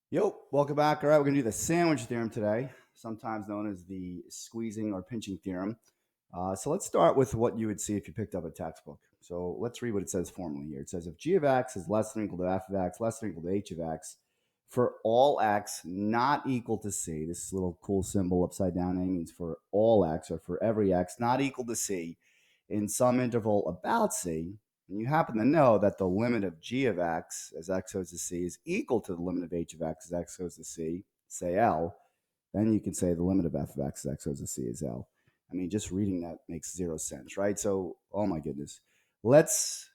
Yo, welcome back. All right, we're going to do the sandwich theorem today, sometimes known as the squeezing or pinching theorem. So let's start with what you would see if you picked up a textbook. So let's read what it says formally here. It says if g of x is less than or equal to f of x, less than or equal to h of x, for all x not equal to c, this little cool symbol upside down A means for all x or for every x not equal to c in some interval about c, and you happen to know that the limit of g of x as x goes to c is equal to the limit of h of x as x goes to c, say L, then you can say the limit of f of x as x goes to c is L. I mean, just reading that makes zero sense, right? So, oh my goodness. Let's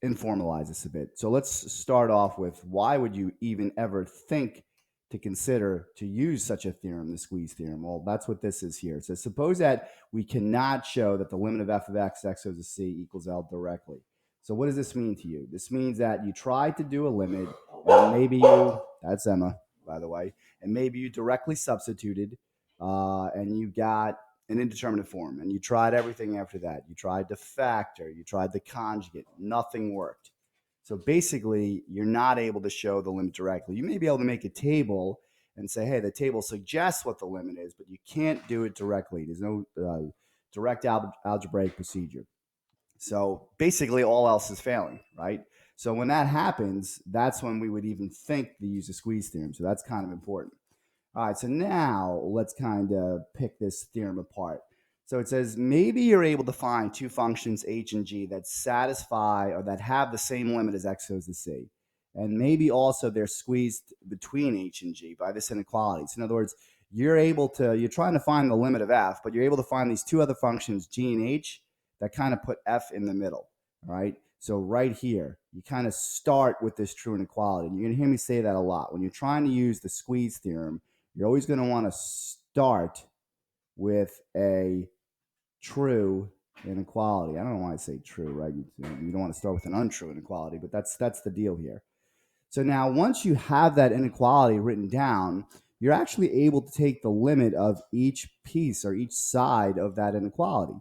informalize this a bit. So let's start off with why would you even ever think to consider to use such a theorem, the squeeze theorem? Well, that's what this is here. So suppose that we cannot show that the limit of f of x goes to c equals L directly. So what does this mean to you? This means that you tried to do a limit, and maybe you, that's Emma, by the way, and maybe you directly substituted, and you got an indeterminate form, and you tried everything after that. You tried to factor, you tried the conjugate, nothing worked. So basically, you're not able to show the limit directly. You may be able to make a table and say, hey, the table suggests what the limit is, but you can't do it directly. There's no direct algebraic procedure. So basically, all else is failing, right? So when that happens, that's when we would even think to use the squeeze theorem. So that's kind of important. All right, so now let's kind of pick this theorem apart. So it says maybe you're able to find two functions h and g that satisfy or that have the same limit as x goes to c. And maybe also they're squeezed between h and g by this inequality. So in other words, you're trying to find the limit of f, but you're able to find these two other functions, g and h, that kind of put f in the middle. All right. So right here, you kind of start with this true inequality. And you're going to hear me say that a lot. When you're trying to use the squeeze theorem, you're always going to want to start with a true inequality. I don't know why I say true, right? You don't want to start with an untrue inequality, but that's the deal here. So now once you have that inequality written down, you're actually able to take the limit of each piece or each side of that inequality.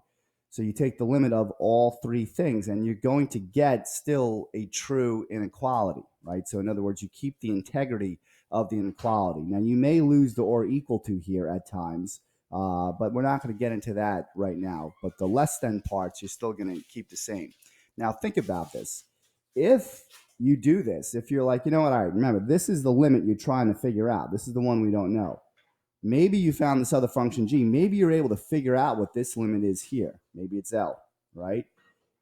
So you take the limit of all three things and you're going to get still a true inequality, right? So in other words, you keep the integrity of the inequality. Now you may lose the or equal to here at times, but we're not going to get into that right now. But the less than parts, you're still going to keep the same. Now think about this. If you do this, if you're like, you know what, all right, remember, this is the limit you're trying to figure out. This is the one we don't know. Maybe you found this other function g. Maybe you're able to figure out what this limit is here. Maybe it's L, right?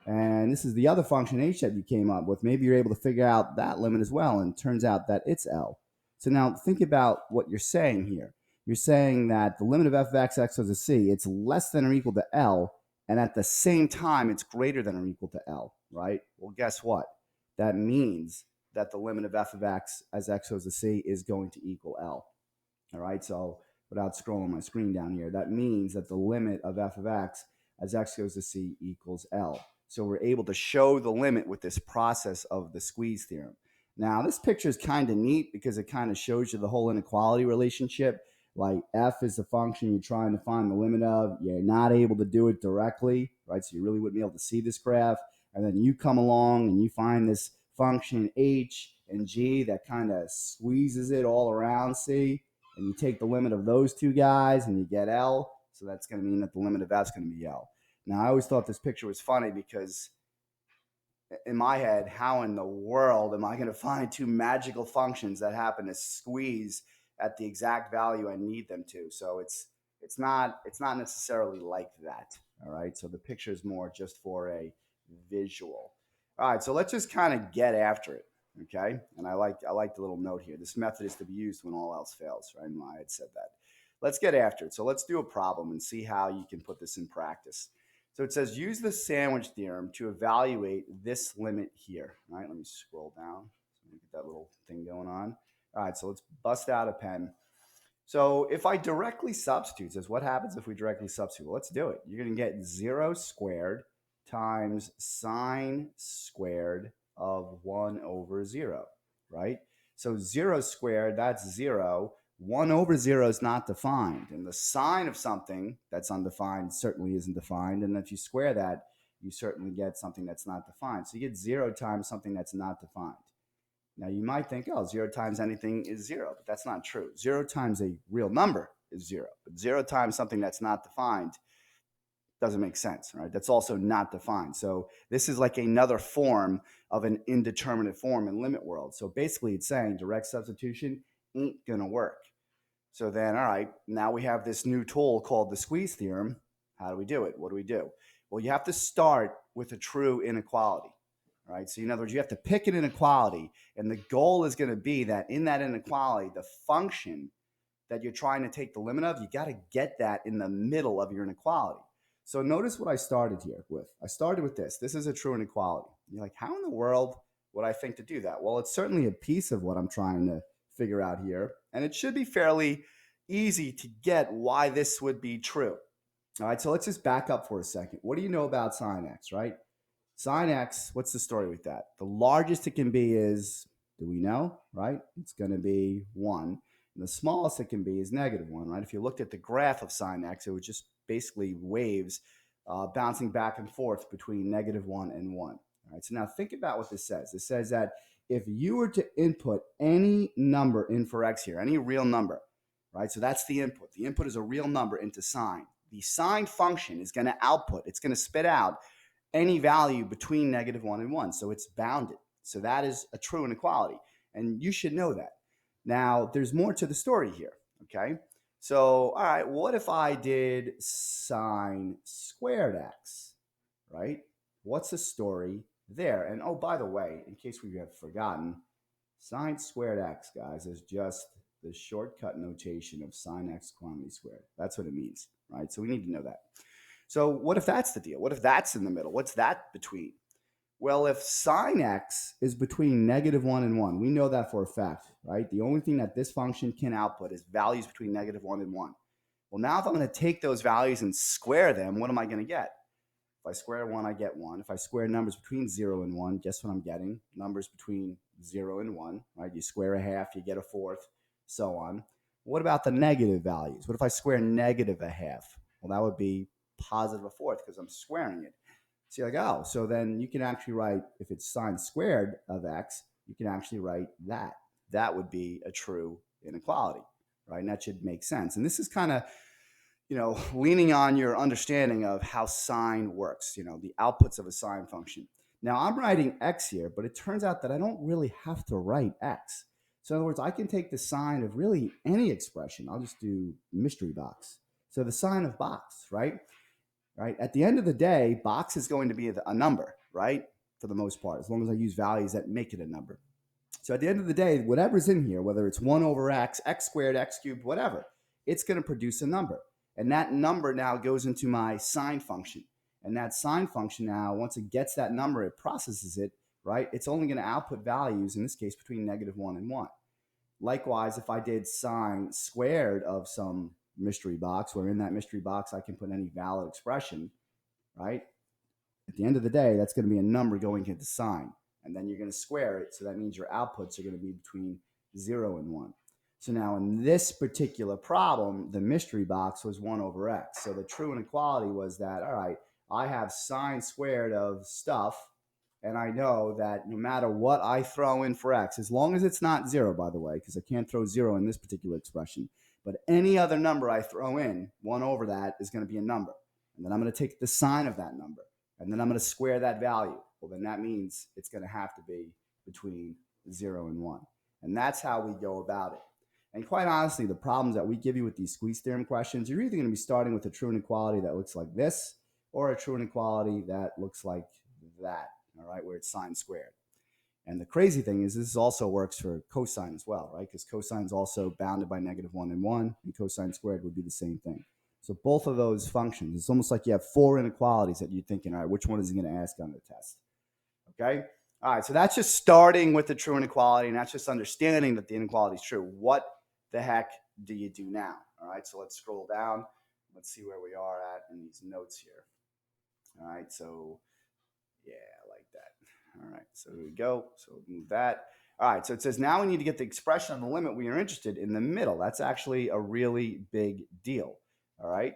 And this is the other function h that you came up with. Maybe you're able to figure out that limit as well, and it turns out that it's L. So now think about what you're saying here. You're saying that the limit of f of x goes to c, it's less than or equal to L, and at the same time, it's greater than or equal to L, right? Well, guess what? That means that the limit of f of x as x goes to c is going to equal L. All right, so without scrolling my screen down here, that means that the limit of f of x as x goes to c equals L. So we're able to show the limit with this process of the squeeze theorem. Now, this picture is kind of neat because it kind of shows you the whole inequality relationship. Like f is the function you're trying to find the limit of. You're not able to do it directly, right? So you really wouldn't be able to see this graph. And then you come along and you find this function h and g that kind of squeezes it all around, see? And you take the limit of those two guys and you get L. So that's going to mean that the limit of F is going to be L. Now, I always thought this picture was funny because in my head, how in the world am I going to find two magical functions that happen to squeeze at the exact value I need them to? So it's not necessarily like that. All right. So the picture is more just for a visual. All right. So let's just kind of get after it. Okay. And I like the little note here. This method is to be used when all else fails. Right. I had said that. Let's get after it. So let's do a problem and see how you can put this in practice. So it says use the sandwich theorem to evaluate this limit here. All right, let me scroll down. So get that little thing going on. All right, so let's bust out a pen. So if I directly substitute, says what happens if we directly substitute? Well, let's do it. You're going to get 0 squared times sine squared of 1 over 0, right? So 0 squared, that's 0. 1 over 0 is not defined. And the sine of something that's undefined certainly isn't defined. And if you square that, you certainly get something that's not defined. So you get 0 times something that's not defined. Now you might think, oh, 0 times anything is 0, but that's not true. 0 times a real number is 0, but 0 times something that's not defined doesn't make sense, right? That's also not defined. So this is like another form of an indeterminate form in limit world. So basically it's saying direct substitution ain't gonna work. So then, all right, now we have this new tool called the squeeze theorem. How do we do it? What do we do? Well, you have to start with a true inequality, right? So in other words, you have to pick an inequality, and the goal is going to be that in that inequality, the function that you're trying to take the limit of, you got to get that in the middle of your inequality. So notice what I started here with. I started with this. This is a true inequality. You're like, how in the world would I think to do that? Well, it's certainly a piece of what I'm trying to figure out here, and it should be fairly easy to get why this would be true. All right, so let's just back up for a second. What do you know about sine x, right? Sine x, what's the story with that? The largest it can be is, do we know, right? It's going to be 1. And the smallest it can be is -1, right? If you looked at the graph of sine x, it was just basically waves bouncing back and forth between -1 and 1. All right, so now think about what this says. It says that if you were to input any number in for x here, any real number, right? So that's the input. The input is a real number into sine. The sine function is going to output, it's going to spit out any value between -1 and 1. So it's bounded. So that is a true inequality. And you should know that. Now, there's more to the story here. Okay. So, all right, what if I did sine squared x, right? What's the story there? And oh, by the way, in case we have forgotten, sine squared x, guys, is just the shortcut notation of sine x quantity squared. That's what it means, right? So we need to know that. So what if that's the deal? What if that's in the middle? What's that between? Well, if sine x is between -1 and 1, we know that for a fact, right? The only thing that this function can output is values between -1 and 1. Well, now if I'm going to take those values and square them, what am I going to get? If I square 1, I get 1. If I square numbers between 0 and 1, guess what I'm getting? Numbers between 0 and 1, right? You square a half, you get a fourth, so on. What about the negative values? What if I square negative a half? Well, that would be positive a fourth because I'm squaring it. So you're like, oh, so then you can actually write, if it's sine squared of x, you can actually write that. That would be a true inequality, right? And that should make sense. And this is kind of, leaning on your understanding of how sine works, the outputs of a sine function. Now I'm writing x here, but it turns out that I don't really have to write x. So in other words, I can take the sign of really any expression. I'll just do mystery box. So the sign of box, right? Right. At the end of the day, box is going to be a number, right? For the most part, as long as I use values that make it a number. So at the end of the day, whatever's in here, whether it's 1 over x, x squared, x cubed, whatever, it's going to produce a number. And that number now goes into my sine function. And that sine function now, once it gets that number, it processes it, right? It's only going to output values, in this case, between -1 and 1. Likewise, if I did sine squared of some mystery box, where in that mystery box I can put any valid expression, right? At the end of the day, that's going to be a number going into sine. And then you're going to square it. So that means your outputs are going to be between 0 and 1. So now in this particular problem, the mystery box was 1 over x. So the true inequality was that, all right, I have sine squared of stuff, and I know that no matter what I throw in for x, as long as it's not 0, by the way, because I can't throw 0 in this particular expression, but any other number I throw in, 1 over that is going to be a number. And then I'm going to take the sign of that number, and then I'm going to square that value. Well, then that means it's going to have to be between 0 and 1. And that's how we go about it. And quite honestly, the problems that we give you with these squeeze theorem questions, you're either going to be starting with a true inequality that looks like this, or a true inequality that looks like that, all right, where it's sine squared. And the crazy thing is this also works for cosine as well, right? Because cosine is also bounded by -1 and 1, and cosine squared would be the same thing. So both of those functions, it's almost like you have 4 inequalities that you're thinking, all right, which one is he going to ask on the test? Okay? All right, so that's just starting with the true inequality, and that's just understanding that the inequality is true. What the heck do you do now? All right, so let's scroll down. Let's see where we are at in these notes here. All right, so yeah, I like that. All right, so here we go. So move that. All right, so it says now we need to get the expression of the limit we are interested in the middle. That's actually a really big deal. All right,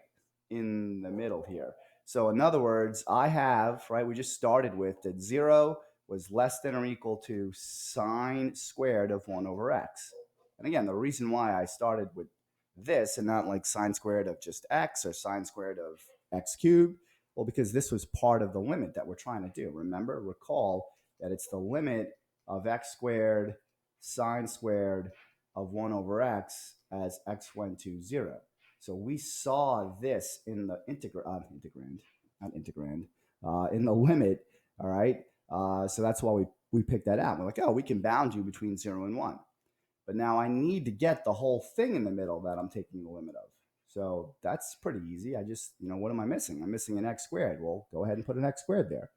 in the middle here. So in other words, I have, right, we just started with that 0 was less than or equal to sine squared of 1 over x. And again, the reason why I started with this and not like sine squared of just x or sine squared of x cubed, well, because this was part of the limit that we're trying to do. Remember, recall that it's the limit of x squared sine squared of 1 over x as x went to 0. So we saw this in the in the limit, all right? So that's why we picked that out. We're like, oh, we can bound you between 0 and 1. But now I need to get the whole thing in the middle that I'm taking the limit of. So that's pretty easy. I just, what am I missing? I'm missing an x squared. Well, go ahead and put an x squared there.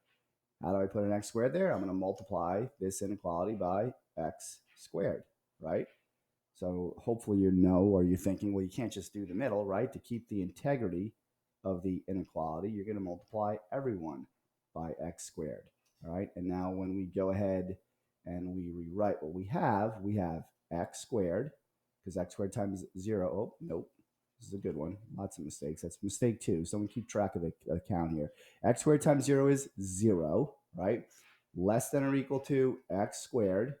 How do I put an x squared there? I'm going to multiply this inequality by x squared, right? So hopefully or you're thinking, well, you can't just do the middle, right? To keep the integrity of the inequality, you're going to multiply everyone by x squared, all right? And now when we go ahead and we rewrite what we have x squared, because x squared times 0, oh, nope, this is a good one. Lots of mistakes. That's mistake 2. Someone keep track of the count here. X squared times 0 is 0, right? Less than or equal to x squared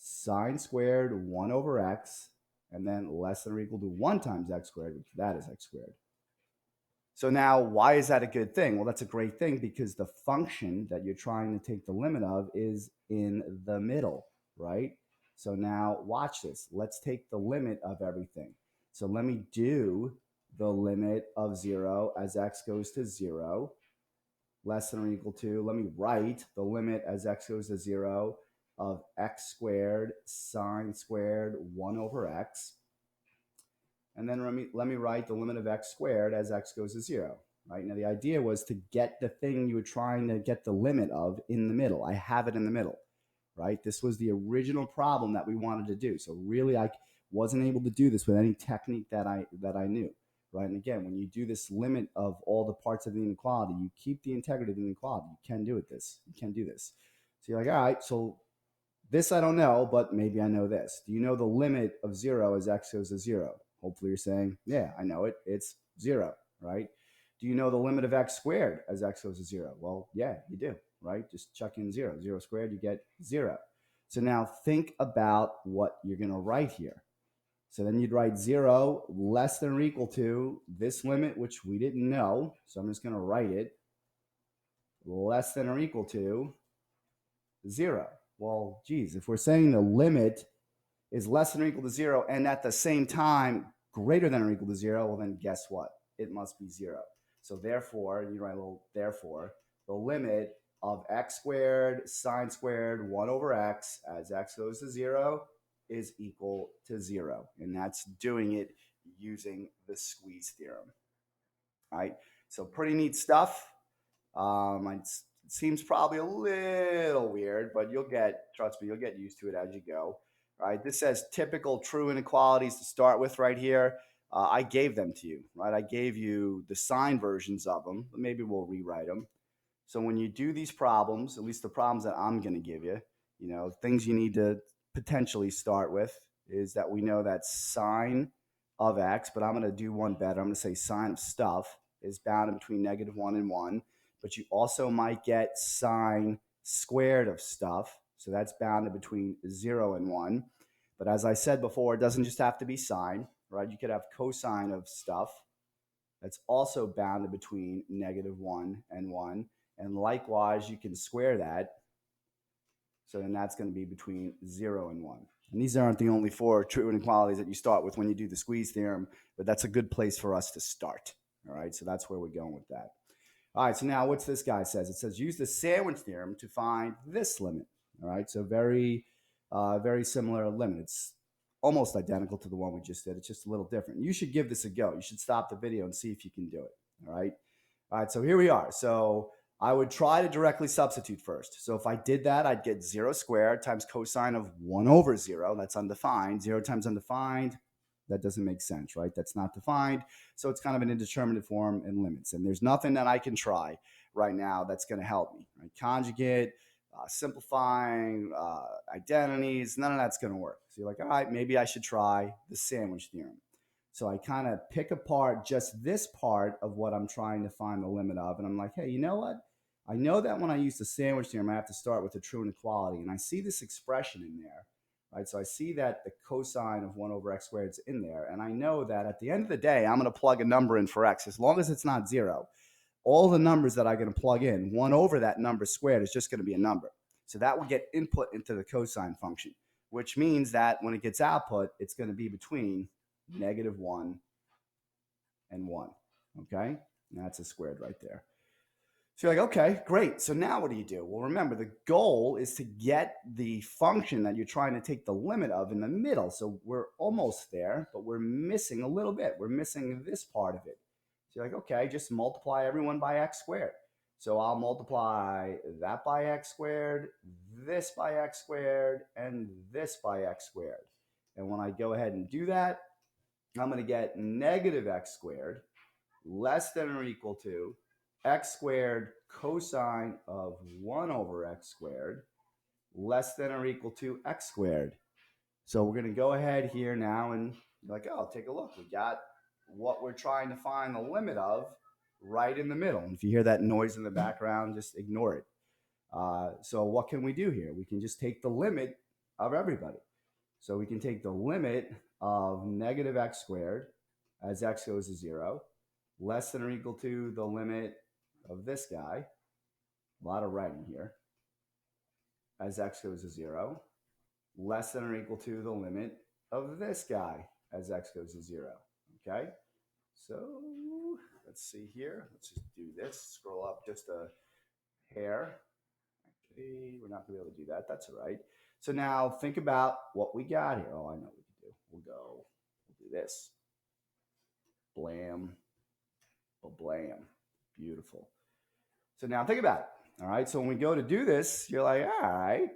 sine squared 1 over x, and then less than or equal to 1 times x squared, which that is x squared. So now, why is that a good thing? Well, that's a great thing because the function that you're trying to take the limit of is in the middle, right? So now, watch this. Let's take the limit of everything. So let me do the limit of 0 as x goes to 0, less than or equal to, let me write the limit as x goes to 0 of x squared sine squared 1 over x. And then let me write the limit of x squared as x goes to 0. Right? Now the idea was to get the thing you were trying to get the limit of in the middle. I have it in the middle. Right? This was the original problem that we wanted to do. So really I wasn't able to do this with any technique that I knew. Right? And again, when you do this limit of all the parts of the inequality, you keep the integrity of the inequality. You can do this. You can do this. So you're like, all right, so this I don't know, but maybe I know this. Do you know the limit of 0 as x goes to 0? Hopefully you're saying, yeah, I know it. It's 0, right? Do you know the limit of x squared as x goes to 0? Well, yeah, you do, right? Just chuck in 0. 0 squared, you get 0. So now think about what you're going to write here. So then you'd write 0 less than or equal to this limit, which we didn't know. So I'm just going to write it less than or equal to 0. Well, geez, if we're saying the limit is less than or equal to 0 and at the same time greater than or equal to 0, well, then guess what? It must be 0. So therefore, you write a little therefore, the limit of x squared sine squared 1 over x as x goes to 0 is equal to 0. And that's doing it using the squeeze theorem. All right, so pretty neat stuff. It seems probably a little weird, but trust me, you'll get used to it as you go. All right, this says typical true inequalities to start with right here. I gave them to you, right? I gave you the sign versions of them, but maybe we'll rewrite them. So when you do these problems, at least the problems that I'm going to give you, things you need to potentially start with is that we know that sine of x, but I'm going to do one better. I'm going to say sine of stuff is bounded between -1 and 1. But you also might get sine squared of stuff. So that's bounded between 0 and 1. But as I said before, it doesn't just have to be sine, right? You could have cosine of stuff. That's also bounded between -1 and 1. And likewise, you can square that. So then that's going to be between 0 and 1. And these aren't the only 4 true inequalities that you start with when you do the squeeze theorem, but that's a good place for us to start. All right, so that's where we're going with that. All right, so now what's this guy says? It says use the sandwich theorem to find this limit. All right, so very similar limit. It's almost identical to the one we just did. It's just a little different. You should give this a go. You should stop the video and see if you can do it. All right, so here we are. So I would try to directly substitute first. So if I did that, I'd get 0 squared times cosine of 1 over 0. That's undefined. 0 times undefined. That doesn't make sense, right? That's not defined. So it's kind of an indeterminate form and limits. And there's nothing that I can try right now that's going to help me. Right? Conjugate, simplifying, identities, none of that's going to work. So you're like, all right, maybe I should try the sandwich theorem. So I kind of pick apart just this part of what I'm trying to find the limit of. And I'm like, hey, you know what? I know that when I use the sandwich theorem, I have to start with a true inequality. And I see this expression in there, right? So I see that the cosine of 1 over x squared is in there. And I know that at the end of the day, I'm going to plug a number in for x. As long as it's not 0, all the numbers that I'm going to plug in, 1 over that number squared is just going to be a number. So that will get input into the cosine function, which means that when it gets output, it's going to be between -1 and 1. Okay? And that's a squared right there. So you're like, okay, great. So now what do you do? Well, remember, the goal is to get the function that you're trying to take the limit of in the middle. So we're almost there, but we're missing a little bit. We're missing this part of it. So you're like, okay, just multiply everyone by x squared. So I'll multiply that by x squared, this by x squared, and this by x squared. And when I go ahead and do that, I'm going to get negative x squared less than or equal to x squared cosine of 1 over x squared less than or equal to x squared. So we're going to go ahead here now and be like, oh, take a look. We got what we're trying to find the limit of right in the middle. And if you hear that noise in the background, just ignore it. So what can we do here? We can just take the limit of everybody. So we can take the limit of negative x squared as x goes to 0 less than or equal to the limit of this guy, a lot of writing here, as x goes to 0, less than or equal to the limit of this guy as x goes to 0. Okay, so let's see here. Let's just do this. Scroll up just a hair. Actually, we're not going to be able to do that. That's all right. So now think about what we got here. Oh, I know what we can do. We'll do this. Blam, blam. Beautiful. So now think about it. All right. So when we go to do this, you're like, all right.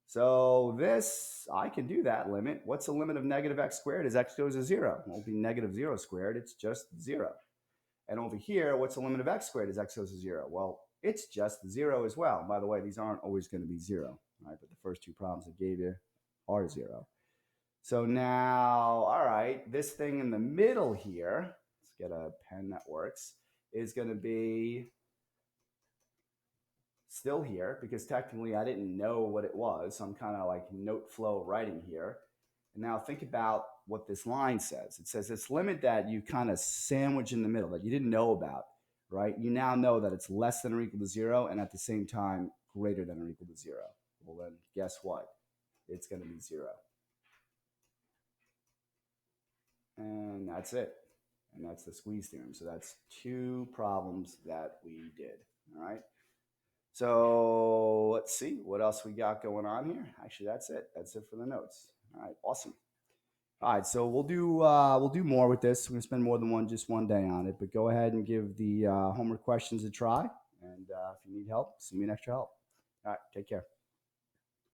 So this, I can do that limit. What's the limit of negative x squared as x goes to 0? Well, it'll be negative 0 squared. It's just 0. And over here, what's the limit of x squared as x goes to 0? Well, it's just 0 as well. By the way, these aren't always going to be 0. Right? But the first two problems I gave you are 0. So now, all right, this thing in the middle here, let's get a pen that works, is going to be still here because technically I didn't know what it was. So I'm kind of like note flow writing here. And now think about what this line says. It says this limit that you kind of sandwich in the middle that you didn't know about, right? You now know that it's less than or equal to 0 and at the same time greater than or equal to 0. Well, then guess what? It's going to be 0. And that's it. And that's the squeeze theorem. So that's 2 problems that we did. All right. So let's see what else we got going on here. Actually, that's it. That's it for the notes. All right, awesome. All right, so we'll do more with this. We're gonna spend more than one day on it. But go ahead and give the homework questions a try. And if you need help, send me an extra help. All right, take care.